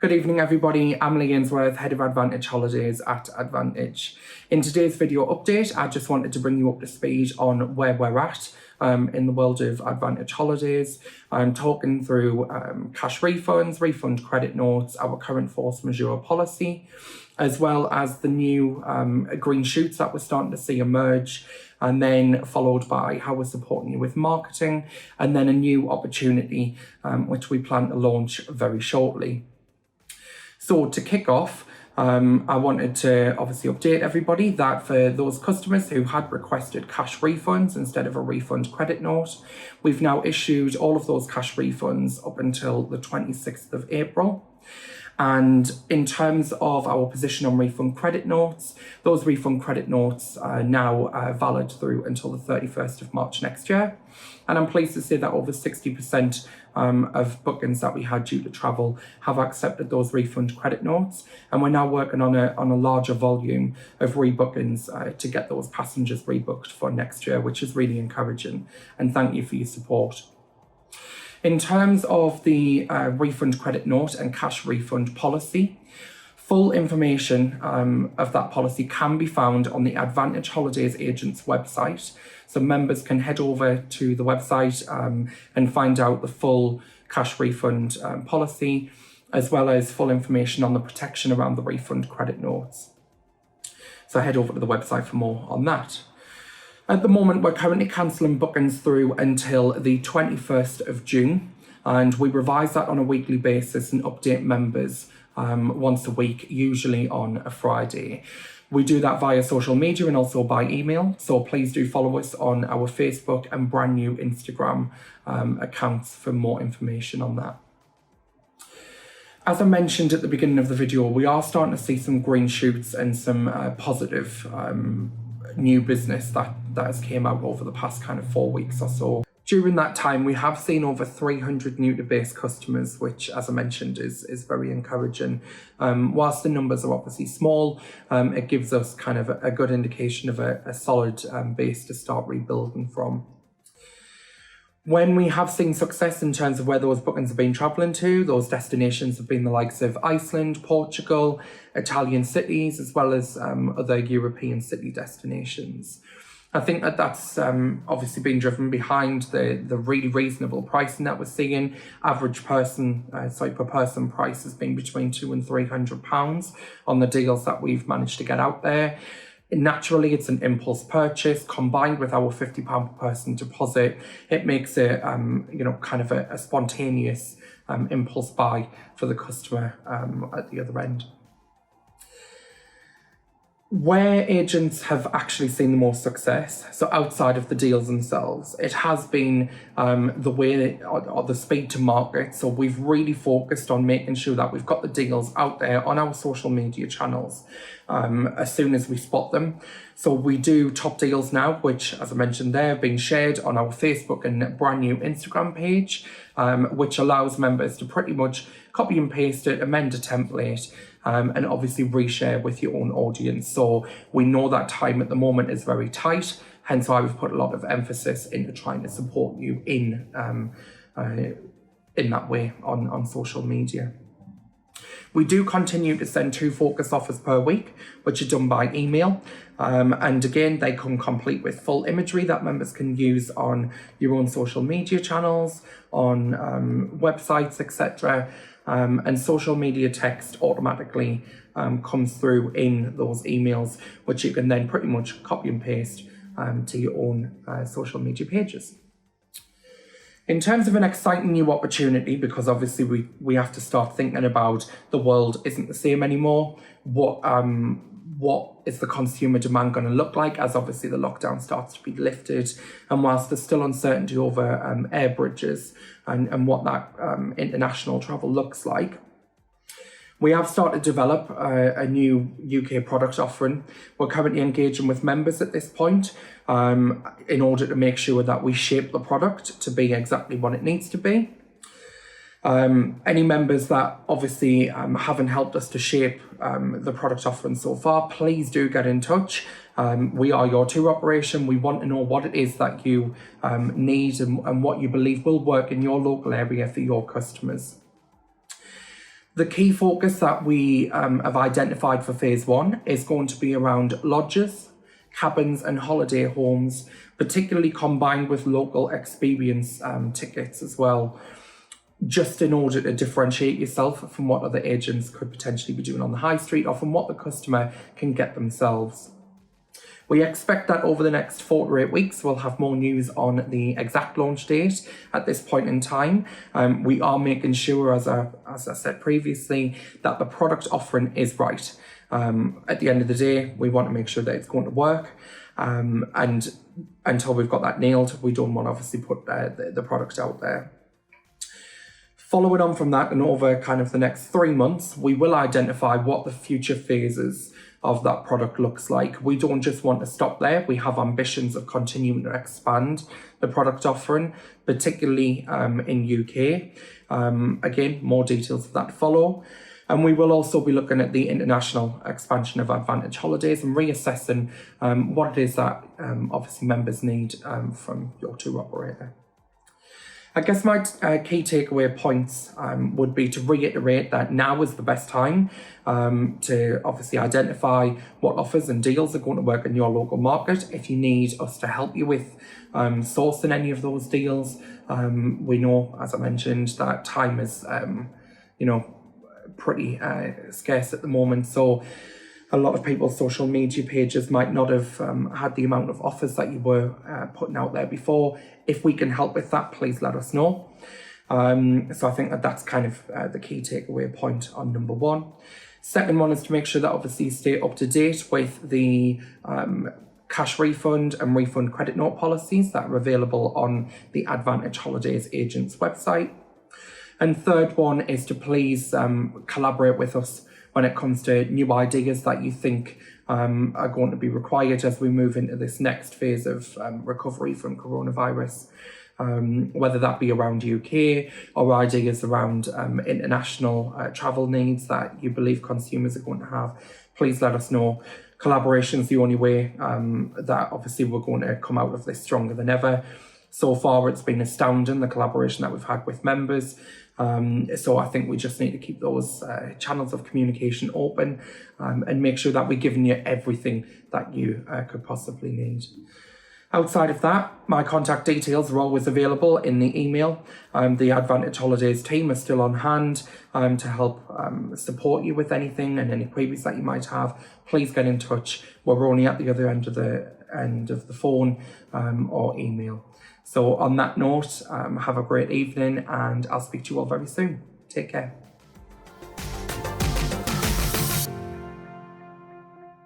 Good evening everybody, I'm Ainsworth, Head of Advantage Holidays at Advantage. In today's video update, I just wanted to bring you up to speed on where we're at in the world of Advantage Holidays. I'm talking through cash refunds, refund credit notes, our current force majeure policy, as well as the new green shoots that we're starting to see emerge, and then followed by how we're supporting you with marketing, and then a new opportunity which we plan to launch very shortly. So to kick off, I wanted to obviously update everybody that for those customers who had requested cash refunds instead of a refund credit note, we've now issued all of those cash refunds up until the 26th of April. And in terms of our position on refund credit notes, those refund credit notes are now valid through until the 31st of March next year. And I'm pleased to say that over 60% of bookings that we had due to travel have accepted those refund credit notes. And we're now working on a larger volume of rebookings to get those passengers rebooked for next year, which is really encouraging. And thank you for your support. In terms of the refund credit note and cash refund policy, full information of that policy can be found on the Advantage Holidays Agents website. So members can head over to the website and find out the full cash refund policy, as well as full information on the protection around the refund credit notes. So head over to the website for more on that. At the moment, we're currently cancelling bookings through until the 21st of June, and we revise that on a weekly basis and update members once a week, usually on a Friday. We do that via social media and also by email, so please do follow us on our Facebook and brand new Instagram accounts for more information on that. As I mentioned at the beginning of the video, we are starting to see some green shoots and some positive new business that has came out over the past kind of 4 weeks or so. During that time, we have seen over 300 new to base customers, which, as I mentioned, is very encouraging. Whilst the numbers are obviously small, it gives us kind of a good indication of a solid base to start rebuilding from. When we have seen success in terms of where those bookings have been travelling to, those destinations have been the likes of Iceland, Portugal, Italian cities, as well as other European city destinations. I think that that's obviously been driven behind the really reasonable pricing that we're seeing. Average per person price has been between £200 and £300 on the deals that we've managed to get out there. Naturally, it's an impulse purchase combined with our £50 per person deposit. It makes it, kind of a spontaneous impulse buy for the customer at the other end. Where agents have actually seen the most success, so outside of the deals themselves, it has been the way or the speed to market. So we've really focused on making sure that we've got the deals out there on our social media channels as soon as we spot them. So we do top deals now, which, as I mentioned there, have been shared on our Facebook and brand new Instagram page, which allows members to pretty much copy and paste it, amend a template, and obviously reshare with your own audience. So we know that time at the moment is very tight, hence why we've put a lot of emphasis into trying to support you in that way on social media. We do continue to send 2 focus offers per week, which are done by email. And again, they come complete with full imagery that members can use on your own social media channels, on websites, etc. And social media text automatically comes through in those emails, which you can then pretty much copy and paste to your own social media pages. In terms of an exciting new opportunity, because obviously we have to start thinking about the world isn't the same anymore, what is the consumer demand going to look like as obviously the lockdown starts to be lifted, and whilst there's still uncertainty over air bridges and what that international travel looks like, we have started to develop a new UK product offering. We're currently engaging with members at this point in order to make sure that we shape the product to be exactly what it needs to be. Any members that obviously haven't helped us to shape the product offering so far, please do get in touch. We are your tour operation. We want to know what it is that you need and what you believe will work in your local area for your customers. The key focus that we have identified for phase one is going to be around lodges, cabins and holiday homes, particularly combined with local experience tickets as well, just in order to differentiate yourself from what other agents could potentially be doing on the high street or from what the customer can get themselves. We expect that over the next 4 to 8 weeks, we'll have more news on the exact launch date at this point in time. We are making sure, as I said previously, that the product offering is right. At the end of the day, we want to make sure that it's going to work. And until we've got that nailed, we don't want to obviously put the product out there. Following on from that, and over kind of the next 3 months, we will identify what the future phases of that product looks like. We don't just want to stop there. We have ambitions of continuing to expand the product offering, particularly in UK. Again, more details of that to follow. And we will also be looking at the international expansion of Advantage Holidays and reassessing what it is that obviously members need from your tour operator. I guess my key takeaway points would be to reiterate that now is the best time to obviously identify what offers and deals are going to work in your local market. If you need us to help you with sourcing any of those deals, we know, as I mentioned, that time is, pretty scarce at the moment. So a lot of people's social media pages might not have had the amount of offers that you were putting out there before. If we can help with that, please let us know. So I think that's kind of the key takeaway point on number one. Second one is to make sure that obviously you stay up to date with the cash refund and refund credit note policies that are available on the Advantage Holidays agent's website. And third one is to please collaborate with us when it comes to new ideas that you think are going to be required as we move into this next phase of recovery from coronavirus, whether that be around UK or ideas around international travel needs that you believe consumers are going to have. Please let us know. Collaboration is the only way that obviously we're going to come out of this stronger than ever. So far, it's been astounding, the collaboration that we've had with members. So I think we just need to keep those channels of communication open and make sure that we're giving you everything that you could possibly need. Outside of that, my contact details are always available in the email. The Advantage Holidays team is still on hand to help support you with anything and any queries that you might have. Please get in touch. We're only at the other end of the phone or email. So on that note, have a great evening and I'll speak to you all very soon. Take care.